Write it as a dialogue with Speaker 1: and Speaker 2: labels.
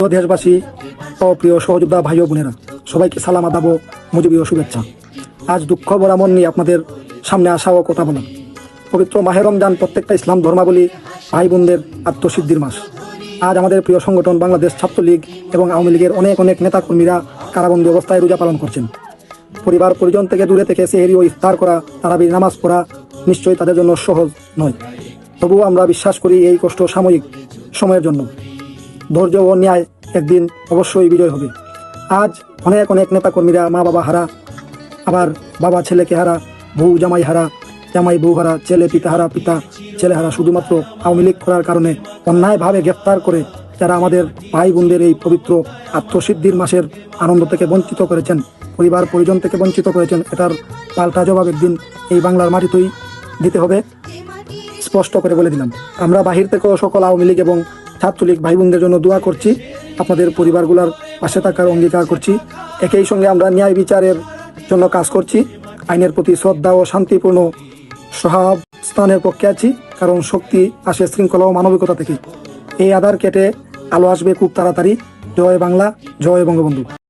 Speaker 1: প্রিয় দেশবাসী ও প্রিয় সহযোদ্ধা ভাই ও বোনেরা, সবাইকে সালাম আদাব ও মুজিবীয় শুভেচ্ছা। আজ দুঃখ ভরা মন নিয়ে আপনাদের সামনে আসা ও কথা বলা। পবিত্র মাহে রমজান প্রত্যেকটা ইসলাম ধর্মাবলী ভাই বোনদের আত্মসিদ্ধির মাস। আজ আমাদের প্রিয় সংগঠন বাংলাদেশ ছাত্রলীগ এবং আওয়ামী লীগের অনেক নেতাকর্মীরা কারাবন্দী অবস্থায় রোজা পালন করছেন। পরিবার পরিজন থেকে দূরে থেকে সেহরি ও ইফতার করা, তারাবির নামাজ পড়া নিশ্চয়ই তাদের জন্য সহজ নয়। তবুও আমরা বিশ্বাস করি এই কষ্ট সাময়িক সময়ের জন্য। ধৈর্য ও ন্যায় একদিন অবশ্যই বিজয় হবে। আজ অনেক নেতাকর্মীরা মা বাবা হারা, আবার বাবা ছেলেকে হারা, বউ জামাই হারা, জামাই বউ হারা, ছেলে পিতা হারা, পিতা ছেলে হারা, শুধুমাত্র আওয়ামী লীগ করার কারণে অন্যায়ভাবে গ্রেফতার করে যারা আমাদের ভাই বোনদের এই পবিত্র আত্মসিদ্ধির মাসের আনন্দ থেকে বঞ্চিত করেছেন, পরিবার পরিজন থেকে বঞ্চিত করেছেন, এটার পাল্টা জবাব একদিন এই বাংলার মাটিতেই দিতে হবে। স্পষ্ট করে বলে দিলাম, আমরা বাহির থেকেও সকল আওয়ামী লীগ এবং ছাত্রলীগ ভাই বোনদের জন্য দোয়া করছি, আপনাদের পরিবারগুলোর পাশে থাকার অঙ্গীকার করছি। একই সঙ্গে আমরা ন্যায় বিচারের জন্য কাজ করছি, আইনের প্রতি শ্রদ্ধা ও শান্তিপূর্ণ সহাবস্থানের পক্ষে আছি, কারণ শক্তি আসে শৃঙ্খলা ও মানবিকতা থেকে। এই আধার কেটে আলো আসবে খুব তাড়াতাড়ি। জয় বাংলা, জয় বঙ্গবন্ধু।